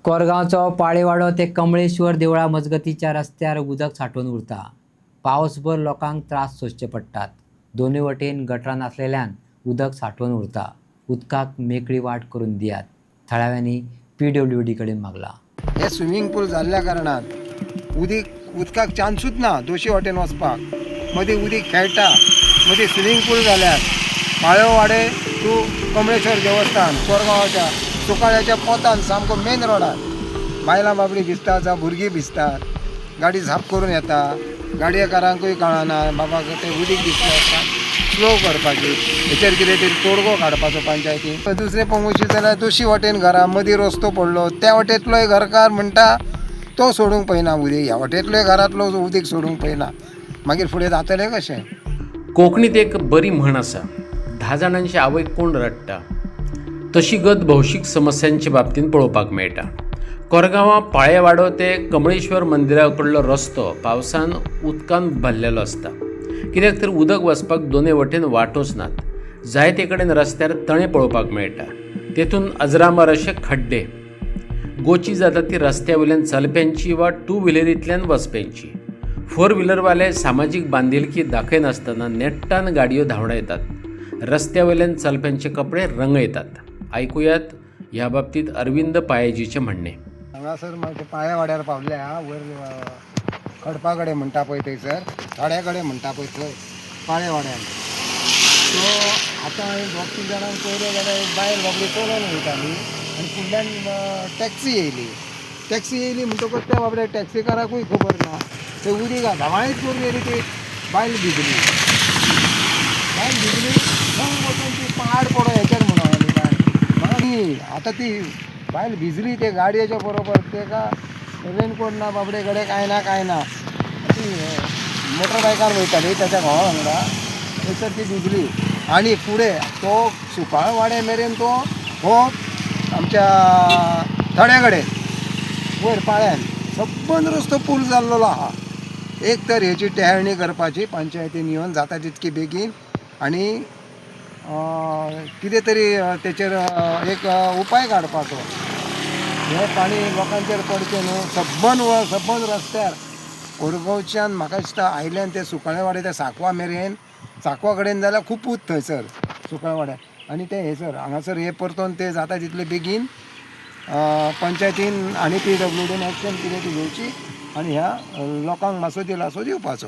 कोरगांवचो पाळेवाडो ते कमळेश्वर देवळा मजगतीच्या रस्त्यार उदक साठून उरता। पावसभर लोकांक त्रास सोंसचे पडटात। दोनूय वटेन गटरां नासलेल्यान उदक साठून उरता। उदकाक मेकळी वाट करून दियात, थळाव्यांनी PWD कडेन मागला। हे स्विमींग पूल जाल्ल्या कारणान उदकाक चान्सूच ना दोशी वटेन वचपाक। मदीं उदीक खेळटा, मदीं स्विमींग पूल जाल्यार पाळेवाडे टू कमळेश्वर देवस्थान कोरगांवाच्या सुकाळ्याच्या पोतान सामको मेन रोडार बायलां बाबडी भिजतात, जावं भुरगीं भिजतात, गाडी झाप करून येता, गाडयेकारांकूय कळना बाबा ते उदीक दिसलें आसता स्लो करपाची, हेचेर कितें तरी तोडगो काडपाचो पंचायतीन। दुसरें पळोवशी जाल्यार दोशी वटेन घरां मदीं रस्तो पडलो, त्या वटेंतलोय घरकार म्हणटा तो सोडूंक पळयना उदीक, ह्या वटेंतलोय घरांतलो उदीक सोडूंक पळयना, मागीर फुडें जातलें कशें? कोंकणीत एक बरी म्हण आसा, 10 जाणांची आवयक कोण रडटा, तशी गत भौशीक समस्यांच्या बाबतींत पळोवपाक मेळटा। कोरगांवां पाळेवाडो ते कमळेश्वर मंदिरा कडलो रस्तो पावसान उदकान भरलेलो आसता, कित्याक तर उदक वचपाक दोनूय वटेन वाटोच नात। जायते कडेन रस्त्यार तळे पळोवपाक मेळटा, तेतून अजरामर अशे खड्डे। गोची जाता ती रस्त्या वयल्यान चलप्यांची वा टू व्हिलरींतल्यान वचप्यांची। 4 व्हिलरवाले सामाजीक बांदिलकी दाखयनासतना नेट्टान गाडयो धांवडायतात। रस्त्या वयल्यान चलप्यांचे कपडे रंगयतात। ऐकुयात ह्या बाबतीत अरविंद पायेजीचे म्हणणे। हांगासर मागीर पाळेवाड्यार पावल्या, वयर खडपा कडेन म्हणटा पळय थंयसर, थाड्या कडेन म्हणटा पळय थंय पाळेवाड्यार। सो आतां हांवें 2-3 जाणांक पळयलें जाल्यार एक बायल बाबडी चलोन वयताली आनी फुडल्यान टॅक्सी येयली म्हणटकूच त्या बाबड्या टॅक्सीकाराकूय खबर ना, ते उदीक धामाळीत करून येयली ती बायल भिजली थंग वचून ती पाड पडो हेचेर म्हणून आतां ती बायल भिजली ते गाडयेच्या बरोबर, तेका रेनकोट ना बाबडे कडेन कांय ना ती मोटरबायकार वयताली त्याच्या घोवा वांगडा, थंयसर ती भिजली आनी फुडें तो सुकाळवाडे मेरेन तो हो आमच्या थड्या कडेन वयर पाळ्यान सबंद रस्तो पूल जाल्लो आहा। एक तर हेची टेहळणी करपाची पंचायतीन येवन जाता तितकी बेगीन आनी कितें तरी तेचेर एक उपाय काडपाचो। हे पाणी लोकांचेर पडचें न्हू। सबंद रस्त्यार कोरगांवच्यान म्हाका दिसता आयल्यान ते सुकाळेवाडे ते सांकवाळ मेरेन, सांकवाळ कडेन जाल्यार खूब उंच थंयसर सुकाळवाड्यार आनी ते हेसर हांगासर हे परतोन ते जाता तितले बेगीन पंचायतीन आनी PWDन एक्शन कितें ती घेवची आनी ह्या लोकांक मातसो दिलासो दिवपाचो।